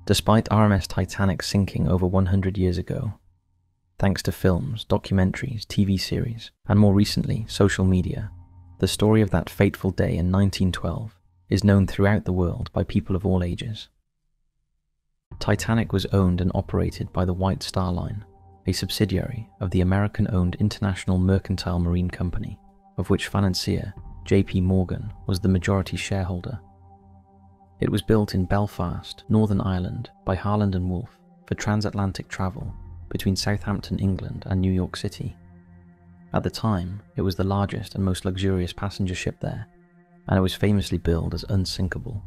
Despite RMS Titanic sinking over 100 years ago, thanks to films, documentaries, TV series, and more recently, social media, the story of that fateful day in 1912 is known throughout the world by people of all ages. Titanic was owned and operated by the White Star Line, a subsidiary of the American-owned International Mercantile Marine Company, of which financier J.P. Morgan was the majority shareholder. It was built in Belfast, Northern Ireland, by Harland and Wolff for transatlantic travel between Southampton, England and New York City. At the time, it was the largest and most luxurious passenger ship there, and it was famously billed as unsinkable.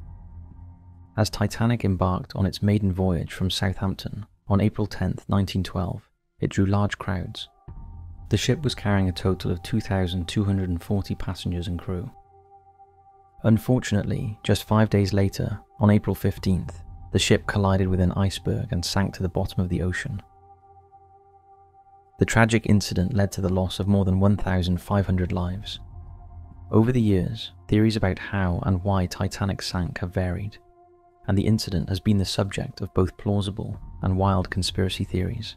As Titanic embarked on its maiden voyage from Southampton on April 10, 1912, it drew large crowds. The ship was carrying a total of 2,240 passengers and crew. Unfortunately, just 5 days later, on April 15th, the ship collided with an iceberg and sank to the bottom of the ocean. The tragic incident led to the loss of more than 1,500 lives. Over the years, theories about how and why Titanic sank have varied, and the incident has been the subject of both plausible and wild conspiracy theories.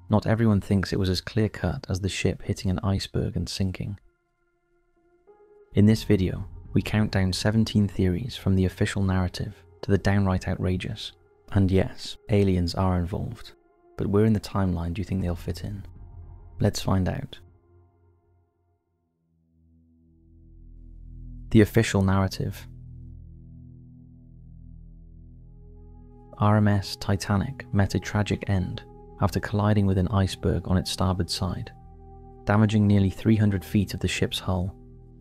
Not everyone thinks it was as clear-cut as the ship hitting an iceberg and sinking. In this video, we count down 17 theories from the official narrative to the downright outrageous. And yes, aliens are involved. But where in the timeline do you think they'll fit in? Let's find out. The official narrative. RMS Titanic met a tragic end after colliding with an iceberg on its starboard side, damaging nearly 300 feet of the ship's hull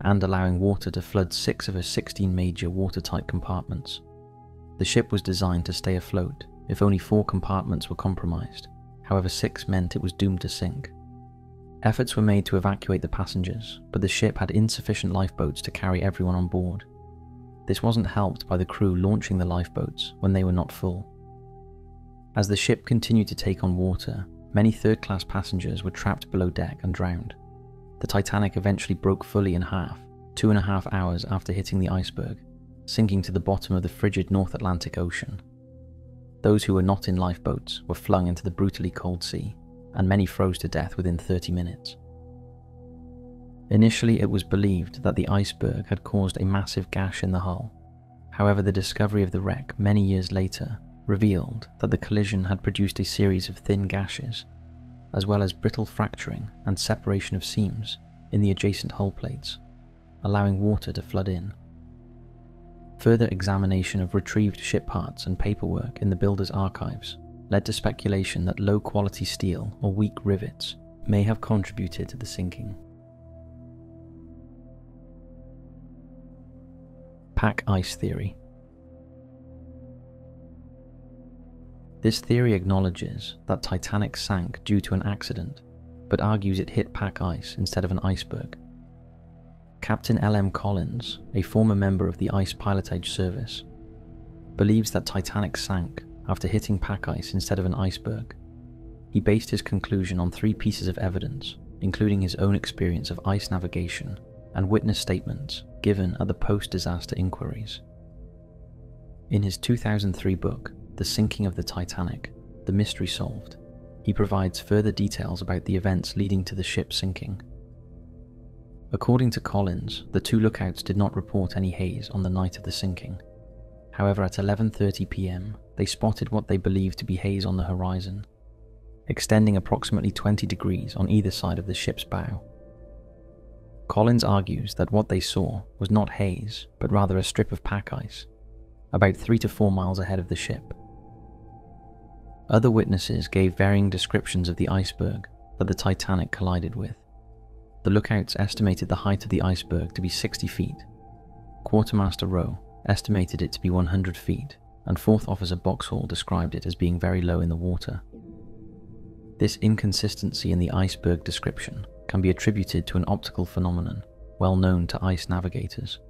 and allowing water to flood 6 of her 16 major watertight compartments. The ship was designed to stay afloat if only 4 compartments were compromised. However, 6 meant it was doomed to sink. Efforts were made to evacuate the passengers, but the ship had insufficient lifeboats to carry everyone on board. This wasn't helped by the crew launching the lifeboats when they were not full. As the ship continued to take on water, many third-class passengers were trapped below deck and drowned. The Titanic eventually broke fully in half, 2.5 hours after hitting the iceberg, sinking to the bottom of the frigid North Atlantic Ocean. Those who were not in lifeboats were flung into the brutally cold sea, and many froze to death within 30 minutes. Initially, it was believed that the iceberg had caused a massive gash in the hull. However, the discovery of the wreck many years later revealed that the collision had produced a series of thin gashes, as well as brittle fracturing and separation of seams in the adjacent hull plates, allowing water to flood in. Further examination of retrieved ship parts and paperwork in the builder's archives led to speculation that low-quality steel or weak rivets may have contributed to the sinking. Pack ice theory. This theory acknowledges that Titanic sank due to an accident, but argues it hit pack ice instead of an iceberg. Captain L.M. Collins, a former member of the Ice Pilotage Service, believes that Titanic sank after hitting pack ice instead of an iceberg. He based his conclusion on 3 pieces of evidence, including his own experience of ice navigation and witness statements given at the post-disaster inquiries. In his 2003 book, The Sinking of the Titanic, The Mystery Solved, he provides further details about the events leading to the ship sinking. According to Collins, the 2 lookouts did not report any haze on the night of the sinking. However, at 11:30 p.m, they spotted what they believed to be haze on the horizon, extending approximately 20 degrees on either side of the ship's bow. Collins argues that what they saw was not haze, but rather a strip of pack ice, about 3 to 4 miles ahead of the ship. Other witnesses gave varying descriptions of the iceberg that the Titanic collided with. The lookouts estimated the height of the iceberg to be 60 feet. Quartermaster Rowe estimated it to be 100 feet, and 4th Officer Boxhall described it as being very low in the water. This inconsistency in the iceberg description can be attributed to an optical phenomenon well known to ice navigators,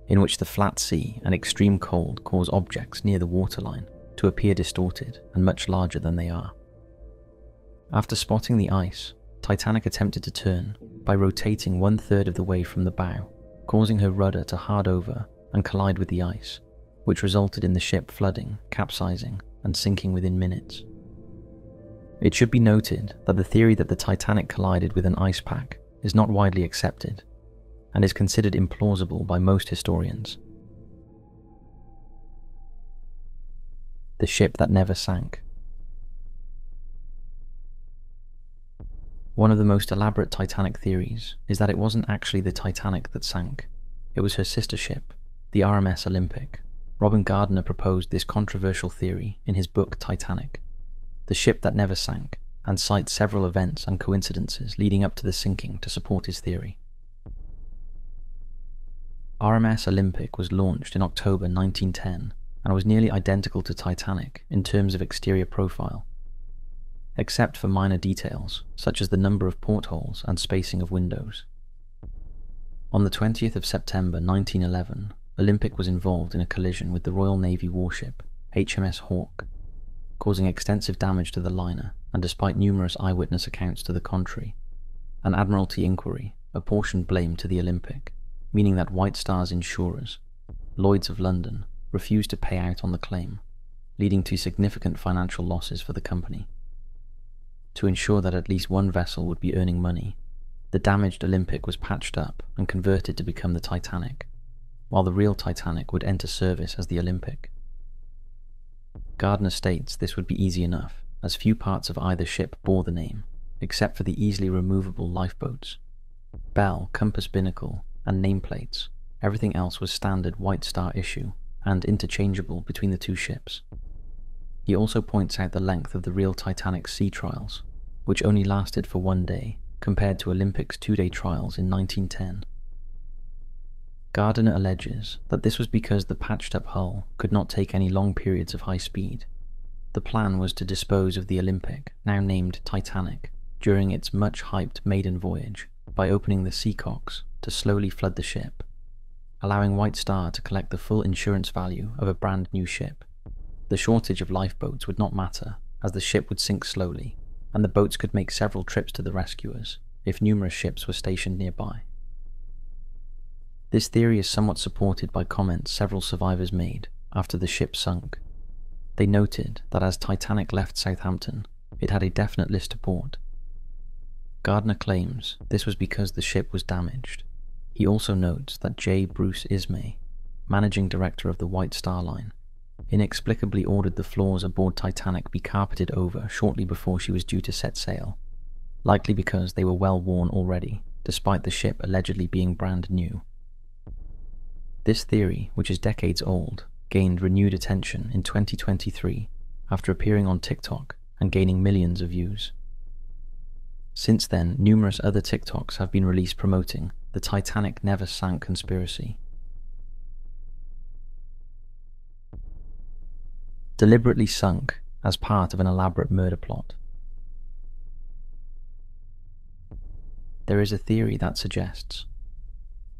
in which the flat sea and extreme cold cause objects near the waterline to appear distorted and much larger than they are. After spotting the ice, Titanic attempted to turn by rotating 1/3 of the way from the bow, causing her rudder to hard over and collide with the ice, which resulted in the ship flooding, capsizing, and sinking within minutes. It should be noted that the theory that the Titanic collided with an ice pack is not widely accepted and is considered implausible by most historians. The ship that never sank. One of the most elaborate Titanic theories is that it wasn't actually the Titanic that sank. It was her sister ship, the RMS Olympic. Robin Gardner proposed this controversial theory in his book Titanic, the ship that never sank, and cites several events and coincidences leading up to the sinking to support his theory. RMS Olympic was launched in October 1910 and was nearly identical to Titanic in terms of exterior profile, except for minor details such as the number of portholes and spacing of windows. On the 20th of September 1911, Olympic was involved in a collision with the Royal Navy warship HMS Hawke, causing extensive damage to the liner, and despite numerous eyewitness accounts to the contrary, an Admiralty inquiry apportioned blame to the Olympic, meaning that White Star's insurers, Lloyd's of London, refused to pay out on the claim, leading to significant financial losses for the company. To ensure that at least one vessel would be earning money, the damaged Olympic was patched up and converted to become the Titanic, while the real Titanic would enter service as the Olympic. Gardner states this would be easy enough, as few parts of either ship bore the name, except for the easily removable lifeboats. Bell, compass binnacle, and nameplates. Everything else was standard White Star issue and interchangeable between the two ships. He also points out the length of the real Titanic's sea trials, which only lasted for 1 day, compared to Olympic's 2-day trials in 1910. Gardner alleges that this was because the patched-up hull could not take any long periods of high speed. The plan was to dispose of the Olympic, now named Titanic, during its much-hyped maiden voyage by opening the sea cocks to slowly flood the ship, allowing White Star to collect the full insurance value of a brand new ship. The shortage of lifeboats would not matter, as the ship would sink slowly, and the boats could make several trips to the rescuers if numerous ships were stationed nearby. This theory is somewhat supported by comments several survivors made after the ship sunk. They noted that as Titanic left Southampton, it had a definite list to port. Gardner claims this was because the ship was damaged. He also notes that J. Bruce Ismay, managing director of the White Star Line, inexplicably ordered the floors aboard Titanic be carpeted over shortly before she was due to set sail, likely because they were well worn already, despite the ship allegedly being brand new. This theory, which is decades old, gained renewed attention in 2023 after appearing on TikTok and gaining millions of views. Since then, numerous other TikToks have been released promoting the Titanic never sank conspiracy. Deliberately sunk as part of an elaborate murder plot. There is a theory that suggests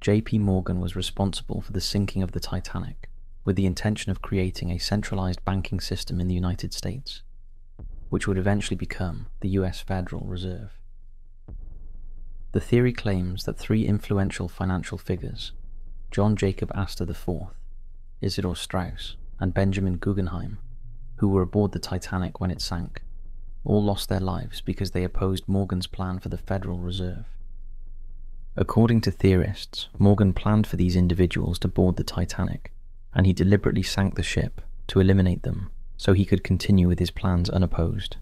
J.P. Morgan was responsible for the sinking of the Titanic with the intention of creating a centralized banking system in the United States, which would eventually become the US Federal Reserve. The theory claims that 3 influential financial figures, John Jacob Astor IV, Isidor Straus, and Benjamin Guggenheim, who were aboard the Titanic when it sank, all lost their lives because they opposed Morgan's plan for the Federal Reserve. According to theorists, Morgan planned for these individuals to board the Titanic, and he deliberately sank the ship to eliminate them so he could continue with his plans unopposed.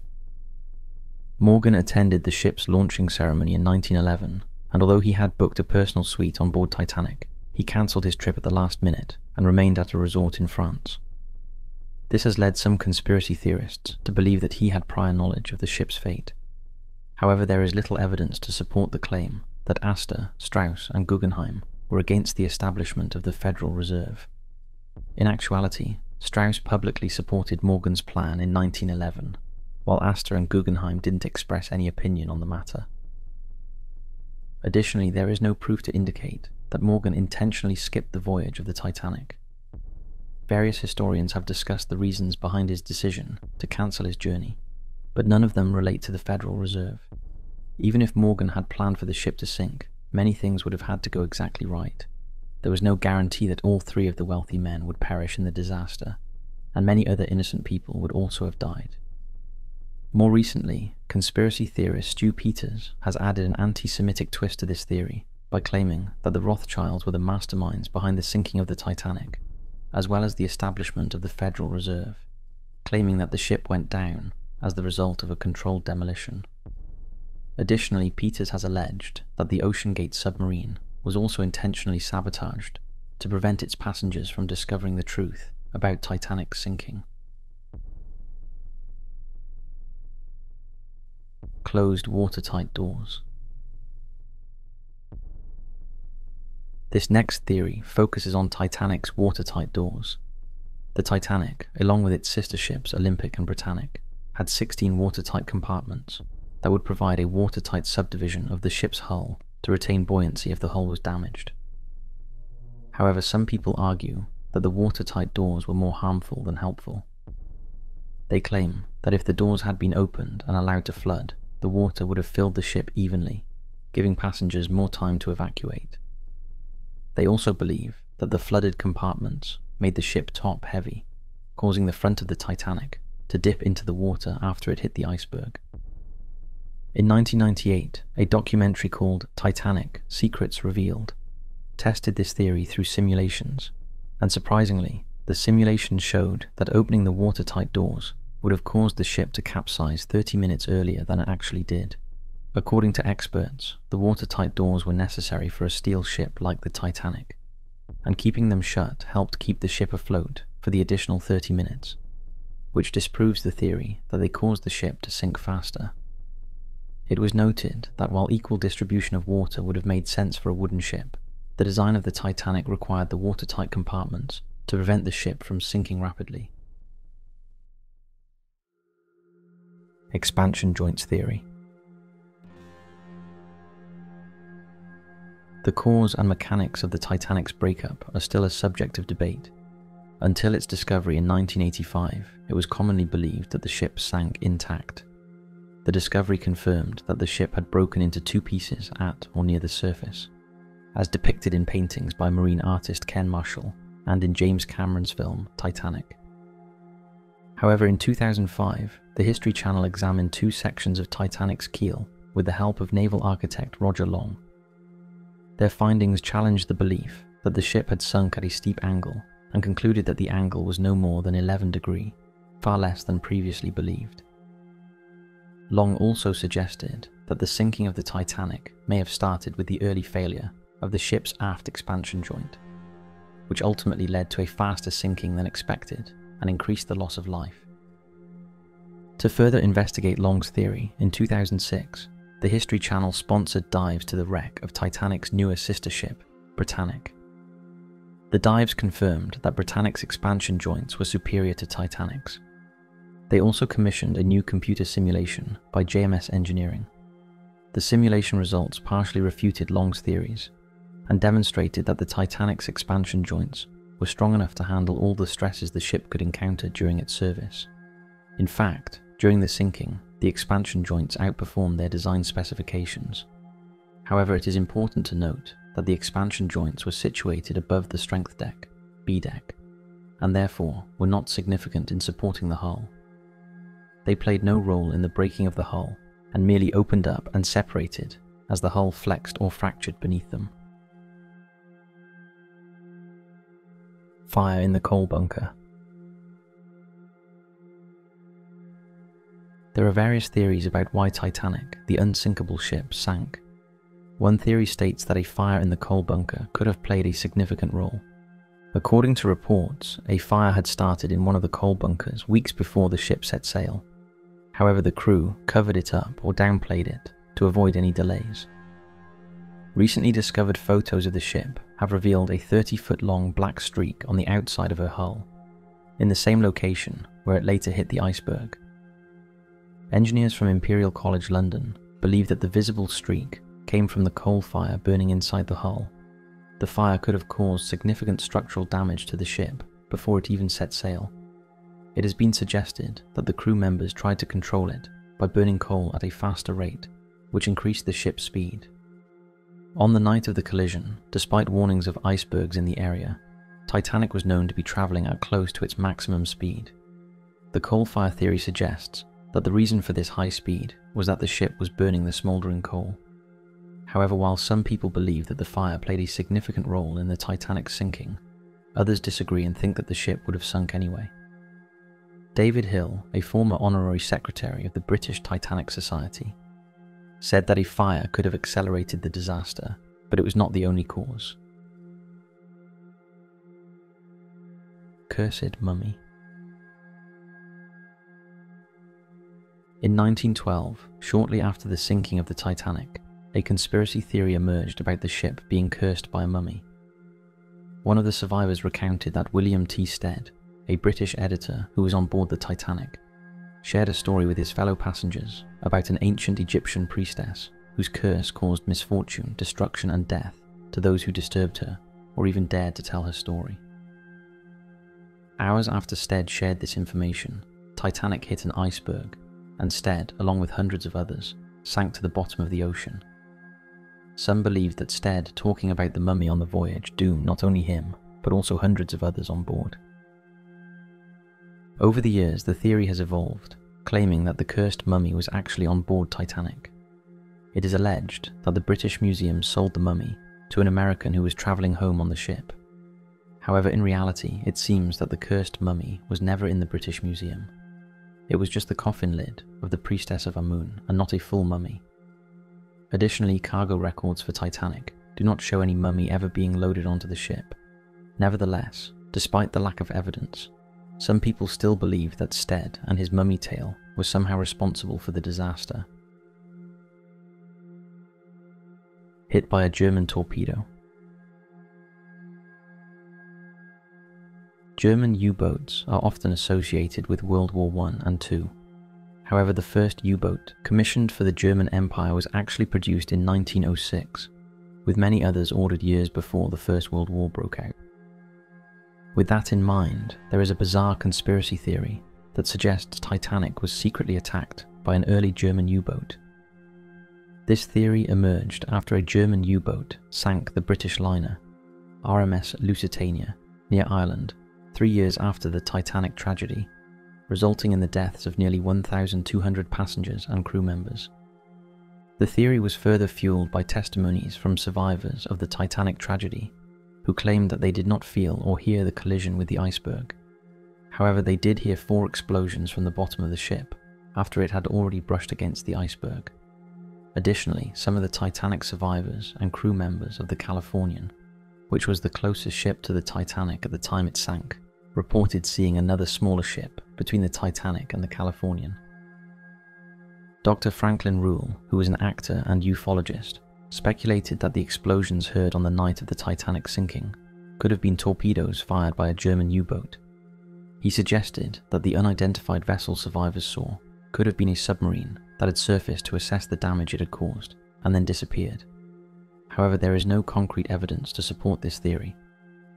Morgan attended the ship's launching ceremony in 1911, and although he had booked a personal suite on board Titanic, he cancelled his trip at the last minute and remained at a resort in France. This has led some conspiracy theorists to believe that he had prior knowledge of the ship's fate. However, there is little evidence to support the claim that Astor, Straus, and Guggenheim were against the establishment of the Federal Reserve. In actuality, Straus publicly supported Morgan's plan in 1911, while Astor and Guggenheim didn't express any opinion on the matter. Additionally, there is no proof to indicate that Morgan intentionally skipped the voyage of the Titanic. Various historians have discussed the reasons behind his decision to cancel his journey, but none of them relate to the Federal Reserve. Even if Morgan had planned for the ship to sink, many things would have had to go exactly right. there was no guarantee that all 3 of the wealthy men would perish in the disaster, and many other innocent people would also have died. More recently, conspiracy theorist Stu Peters has added an anti-Semitic twist to this theory by claiming that the Rothschilds were the masterminds behind the sinking of the Titanic, as well as the establishment of the Federal Reserve, claiming that the ship went down as the result of a controlled demolition. Additionally, Peters has alleged that the OceanGate submarine was also intentionally sabotaged to prevent its passengers from discovering the truth about Titanic's sinking. Closed watertight doors. This next theory focuses on Titanic's watertight doors. The Titanic, along with its sister ships Olympic and Britannic, had 16 watertight compartments that would provide a watertight subdivision of the ship's hull to retain buoyancy if the hull was damaged. However, some people argue that the watertight doors were more harmful than helpful. They claim that if the doors had been opened and allowed to flood, the water would have filled the ship evenly, giving passengers more time to evacuate. They also believe that the flooded compartments made the ship top heavy, causing the front of the Titanic to dip into the water after it hit the iceberg. In 1998, a documentary called Titanic: Secrets Revealed tested this theory through simulations, and surprisingly, the simulations showed that opening the watertight doors would have caused the ship to capsize 30 minutes earlier than it actually did. According to experts, the watertight doors were necessary for a steel ship like the Titanic, and keeping them shut helped keep the ship afloat for the additional 30 minutes, which disproves the theory that they caused the ship to sink faster. It was noted that while equal distribution of water would have made sense for a wooden ship, the design of the Titanic required the watertight compartments to prevent the ship from sinking rapidly. Expansion joints theory. The cause and mechanics of the Titanic's breakup are still a subject of debate. Until its discovery in 1985, it was commonly believed that the ship sank intact. The discovery confirmed that the ship had broken into 2 pieces at or near the surface, as depicted in paintings by marine artist Ken Marshall and in James Cameron's film Titanic. However, in 2005, the History Channel examined 2 sections of Titanic's keel with the help of naval architect Roger Long. Their findings challenged the belief that the ship had sunk at a steep angle and concluded that the angle was no more than 11 degrees, far less than previously believed. Long also suggested that the sinking of the Titanic may have started with the early failure of the ship's aft expansion joint, which ultimately led to a faster sinking than expected and increased the loss of life. To further investigate Long's theory, in 2006, the History Channel sponsored dives to the wreck of Titanic's newer sister ship, Britannic. The dives confirmed that Britannic's expansion joints were superior to Titanic's. They also commissioned a new computer simulation by JMS Engineering. The simulation results partially refuted Long's theories and demonstrated that the Titanic's expansion joints were strong enough to handle all the stresses the ship could encounter during its service. In fact, during the sinking, the expansion joints outperformed their design specifications. However, it is important to note that the expansion joints were situated above the strength deck, B deck, and therefore were not significant in supporting the hull. They played no role in the breaking of the hull and merely opened up and separated as the hull flexed or fractured beneath them. Fire in the coal bunker. There are various theories about why Titanic, the unsinkable ship, sank. One theory states that a fire in the coal bunker could have played a significant role. According to reports, a fire had started in one of the coal bunkers weeks before the ship set sail. However, the crew covered it up or downplayed it to avoid any delays. Recently discovered photos of the ship have revealed a 30-foot-long black streak on the outside of her hull, in the same location where it later hit the iceberg. Engineers from Imperial College London believe that the visible streak came from the coal fire burning inside the hull. The fire could have caused significant structural damage to the ship before it even set sail. It has been suggested that the crew members tried to control it by burning coal at a faster rate, which increased the ship's speed. On the night of the collision, despite warnings of icebergs in the area, Titanic was known to be travelling at close to its maximum speed. The coal fire theory suggests that the reason for this high speed was that the ship was burning the smouldering coal. However, while some people believe that the fire played a significant role in the Titanic's sinking, others disagree and think that the ship would have sunk anyway. David Hill, a former honorary secretary of the British Titanic Society, said that a fire could have accelerated the disaster, but it was not the only cause. Cursed mummy. In 1912, shortly after the sinking of the Titanic, a conspiracy theory emerged about the ship being cursed by a mummy. One of the survivors recounted that William T. Stead, a British editor who was on board the Titanic, shared a story with his fellow passengers about an ancient Egyptian priestess whose curse caused misfortune, destruction and death to those who disturbed her or even dared to tell her story. Hours after Stead shared this information, Titanic hit an iceberg, and Stead, along with hundreds of others, sank to the bottom of the ocean. Some believed that Stead talking about the mummy on the voyage doomed not only him, but also hundreds of others on board. Over the years, the theory has evolved, claiming that the cursed mummy was actually on board Titanic. It is alleged that the British Museum sold the mummy to an American who was travelling home on the ship. However, in reality, it seems that the cursed mummy was never in the British Museum. It was just the coffin lid of the priestess of Amun and not a full mummy. Additionally, cargo records for Titanic do not show any mummy ever being loaded onto the ship. Nevertheless, despite the lack of evidence, some people still believe that Stead and his mummy tale were somehow responsible for the disaster. Hit by a German torpedo. German U-boats are often associated with World War I and II. However, the first U-boat commissioned for the German Empire was actually produced in 1906, with many others ordered years before the First World War broke out. With that in mind, there is a bizarre conspiracy theory that suggests Titanic was secretly attacked by an early German U-boat. This theory emerged after a German U-boat sank the British liner RMS Lusitania near Ireland 3 years after the Titanic tragedy, resulting in the deaths of nearly 1,200 passengers and crew members. The theory was further fueled by testimonies from survivors of the Titanic tragedy, who claimed that they did not feel or hear the collision with the iceberg. However, they did hear 4 explosions from the bottom of the ship after it had already brushed against the iceberg. Additionally, some of the Titanic survivors and crew members of the Californian, which was the closest ship to the Titanic at the time it sank, reported seeing another smaller ship between the Titanic and the Californian. Dr. Franklin Rule, who was an actor and ufologist, speculated that the explosions heard on the night of the Titanic sinking could have been torpedoes fired by a German U-boat. He suggested that the unidentified vessel survivors saw could have been a submarine that had surfaced to assess the damage it had caused and then disappeared. However, there is no concrete evidence to support this theory.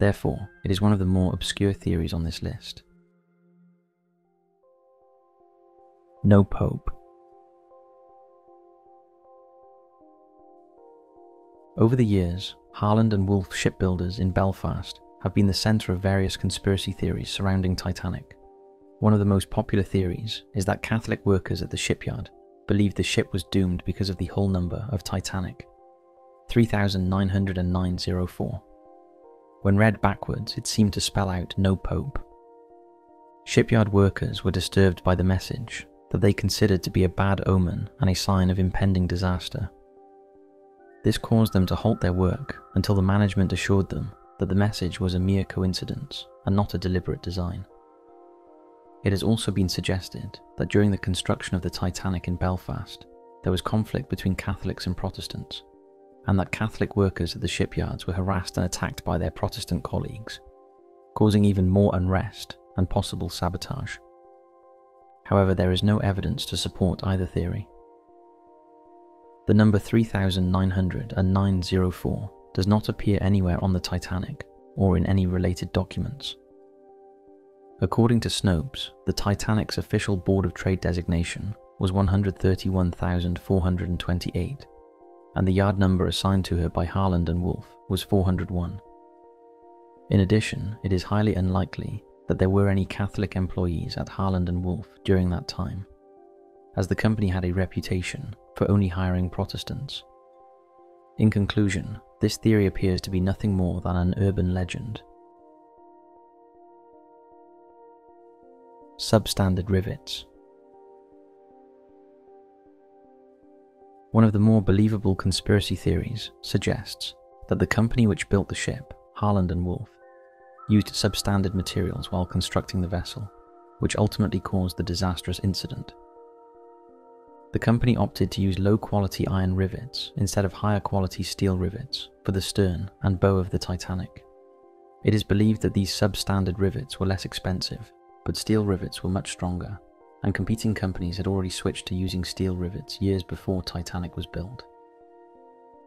Therefore, it is one of the more obscure theories on this list. No Pope. Over the years, Harland and Wolff shipbuilders in Belfast have been the centre of various conspiracy theories surrounding Titanic. One of the most popular theories is that Catholic workers at the shipyard believed the ship was doomed because of the hull number of Titanic, 390904. When read backwards, it seemed to spell out no Pope. Shipyard workers were disturbed by the message that they considered to be a bad omen and a sign of impending disaster. This caused them to halt their work until the management assured them that the message was a mere coincidence and not a deliberate design. It has also been suggested that during the construction of the Titanic in Belfast, there was conflict between Catholics and Protestants, and that Catholic workers at the shipyards were harassed and attacked by their Protestant colleagues, causing even more unrest and possible sabotage. However, there is no evidence to support either theory. The number 390904 does not appear anywhere on the Titanic or in any related documents. According to Snopes, the Titanic's official Board of Trade designation was 131,428, and the yard number assigned to her by Harland and Wolff was 401. In addition, it is highly unlikely that there were any Catholic employees at Harland and Wolff during that time, as the company had a reputation for only hiring Protestants. In conclusion, this theory appears to be nothing more than an urban legend. Substandard rivets. One of the more believable conspiracy theories suggests that the company which built the ship, Harland and Wolff, used substandard materials while constructing the vessel, which ultimately caused the disastrous incident. The company opted to use low-quality iron rivets instead of higher-quality steel rivets for the stern and bow of the Titanic. It is believed that these substandard rivets were less expensive, but steel rivets were much stronger, and competing companies had already switched to using steel rivets years before Titanic was built.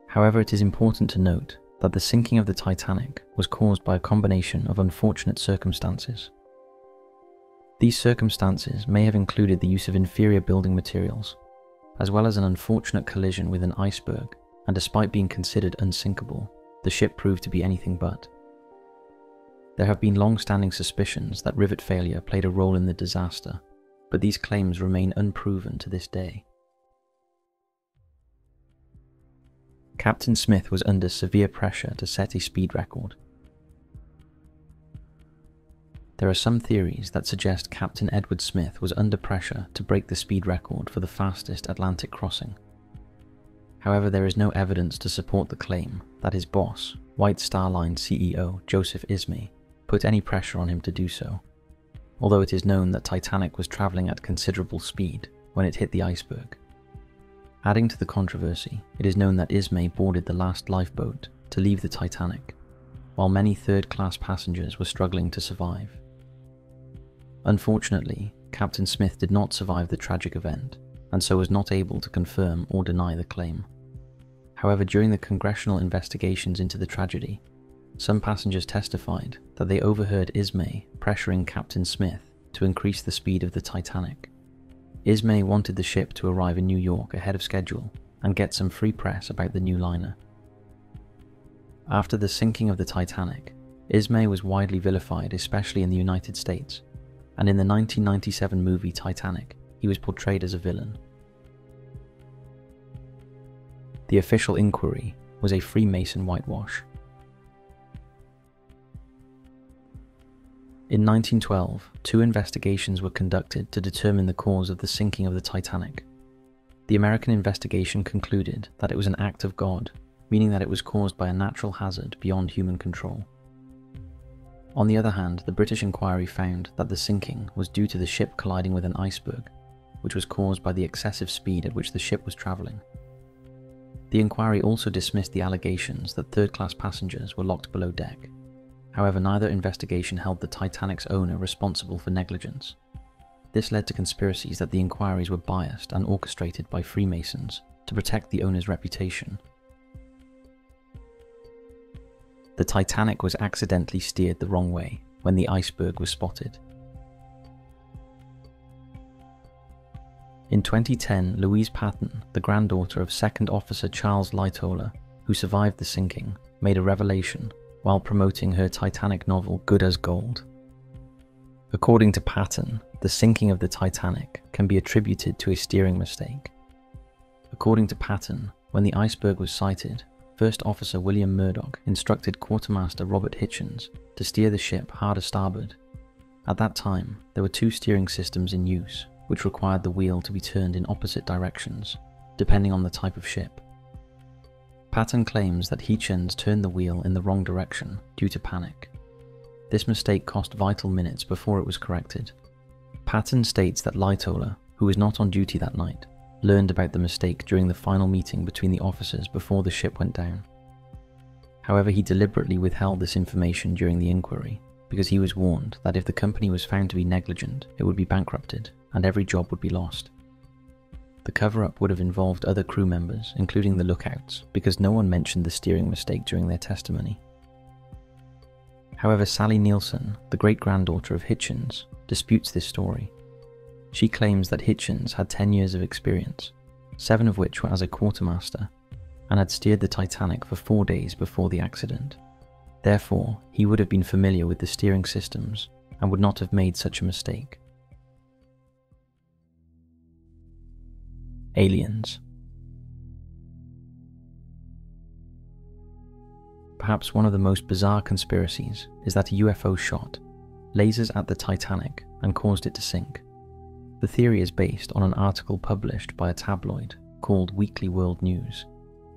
However, it is important to note that the sinking of the Titanic was caused by a combination of unfortunate circumstances. These circumstances may have included the use of inferior building materials, as well as an unfortunate collision with an iceberg, and despite being considered unsinkable, the ship proved to be anything but. There have been long-standing suspicions that rivet failure played a role in the disaster, but these claims remain unproven to this day. Captain Smith was under severe pressure to set a speed record. There are some theories that suggest Captain Edward Smith was under pressure to break the speed record for the fastest Atlantic crossing. However, there is no evidence to support the claim that his boss, White Star Line CEO Joseph Ismay, put any pressure on him to do so, although it is known that Titanic was travelling at considerable speed when it hit the iceberg. Adding to the controversy, it is known that Ismay boarded the last lifeboat to leave the Titanic, while many third-class passengers were struggling to survive. Unfortunately, Captain Smith did not survive the tragic event, and so was not able to confirm or deny the claim. However, during the congressional investigations into the tragedy, some passengers testified that they overheard Ismay pressuring Captain Smith to increase the speed of the Titanic. Ismay wanted the ship to arrive in New York ahead of schedule and get some free press about the new liner. After the sinking of the Titanic, Ismay was widely vilified, especially in the United States, and in the 1997 movie Titanic, he was portrayed as a villain. The official inquiry was a Freemason whitewash. In 1912, 2 investigations were conducted to determine the cause of the sinking of the Titanic. The American investigation concluded that it was an act of God, meaning that it was caused by a natural hazard beyond human control. On the other hand, the British inquiry found that the sinking was due to the ship colliding with an iceberg, which was caused by the excessive speed at which the ship was travelling. The inquiry also dismissed the allegations that third-class passengers were locked below deck. However, neither investigation held the Titanic's owner responsible for negligence. This led to conspiracies that the inquiries were biased and orchestrated by Freemasons to protect the owner's reputation. The Titanic was accidentally steered the wrong way when the iceberg was spotted. In 2010, Louise Patton, the granddaughter of Second Officer Charles Lightoller, who survived the sinking, made a revelation while promoting her Titanic novel Good as Gold. According to Patton, the sinking of the Titanic can be attributed to a steering mistake. According to Patton, when the iceberg was sighted, First Officer William Murdoch instructed Quartermaster Robert Hitchens to steer the ship hard a starboard. At that time, there were 2 steering systems in use, which required the wheel to be turned in opposite directions, depending on the type of ship. Patton claims that Hitchens turned the wheel in the wrong direction due to panic. This mistake cost vital minutes before it was corrected. Patton states that Lightoller, who was not on duty that night, learned about the mistake during the final meeting between the officers before the ship went down. However, he deliberately withheld this information during the inquiry, because he was warned that if the company was found to be negligent, it would be bankrupted and every job would be lost. The cover-up would have involved other crew members, including the lookouts, because no one mentioned the steering mistake during their testimony. However, Sally Nielsen, the great-granddaughter of Hitchens, disputes this story. She claims that Hitchens had 10 years of experience, 7 of which were as a quartermaster, and had steered the Titanic for 4 days before the accident. Therefore, he would have been familiar with the steering systems and would not have made such a mistake. Aliens. Perhaps one of the most bizarre conspiracies is that a UFO shot lasers at the Titanic and caused it to sink. The theory is based on an article published by a tabloid called Weekly World News,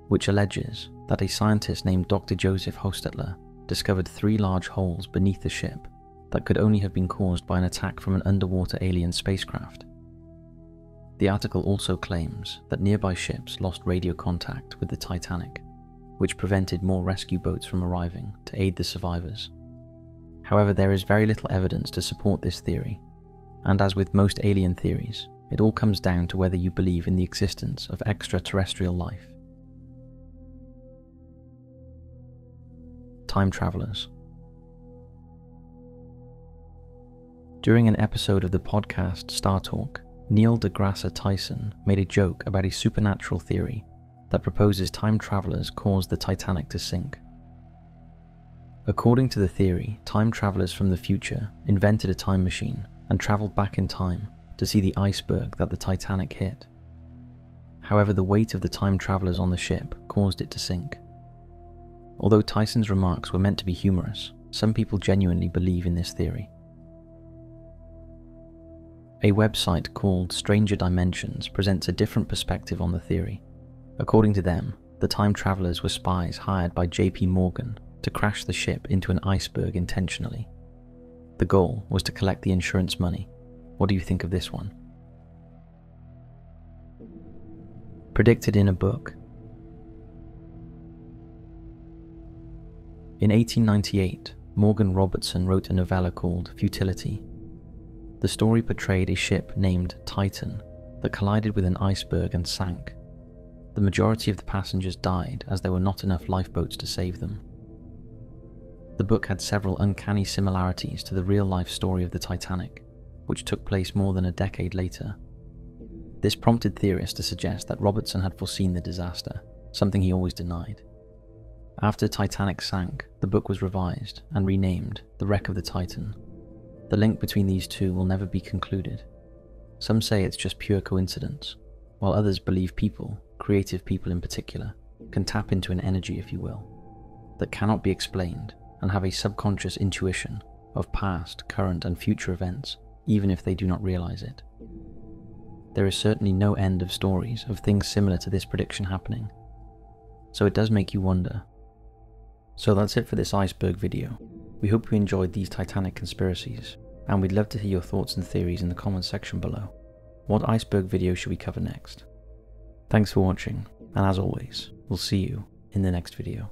which alleges that a scientist named Dr. Joseph Hostetler discovered 3 large holes beneath the ship that could only have been caused by an attack from an underwater alien spacecraft. The article also claims that nearby ships lost radio contact with the Titanic, which prevented more rescue boats from arriving to aid the survivors. However, there is very little evidence to support this theory, and as with most alien theories, it all comes down to whether you believe in the existence of extraterrestrial life. Time travelers. During an episode of the podcast Star Talk, Neil deGrasse Tyson made a joke about a supernatural theory that proposes time travelers caused the Titanic to sink. According to the theory, time travelers from the future invented a time machine and traveled back in time to see the iceberg that the Titanic hit. However, the weight of the time travelers on the ship caused it to sink. Although Tyson's remarks were meant to be humorous, some people genuinely believe in this theory. A website called Stranger Dimensions presents a different perspective on the theory. According to them, the time travelers were spies hired by JP Morgan to crash the ship into an iceberg intentionally. The goal was to collect the insurance money. What do you think of this one? Predicted in a book. In 1898, Morgan Robertson wrote a novella called Futility. The story portrayed a ship named Titan that collided with an iceberg and sank. The majority of the passengers died as there were not enough lifeboats to save them. The book had several uncanny similarities to the real-life story of the Titanic, which took place more than a decade later. This prompted theorists to suggest that Robertson had foreseen the disaster, something he always denied. After Titanic sank, the book was revised and renamed The Wreck of the Titan. The link between these two will never be concluded. Some say it's just pure coincidence, while others believe people, creative people in particular, can tap into an energy, if you will, that cannot be explained and have a subconscious intuition of past, current and future events, even if they do not realize it. There is certainly no end of stories of things similar to this prediction happening, so it does make you wonder. So that's it for this iceberg video. We hope you enjoyed these Titanic conspiracies, and we'd love to hear your thoughts and theories in the comments section below. What iceberg video should we cover next? Thanks for watching, and as always, we'll see you in the next video.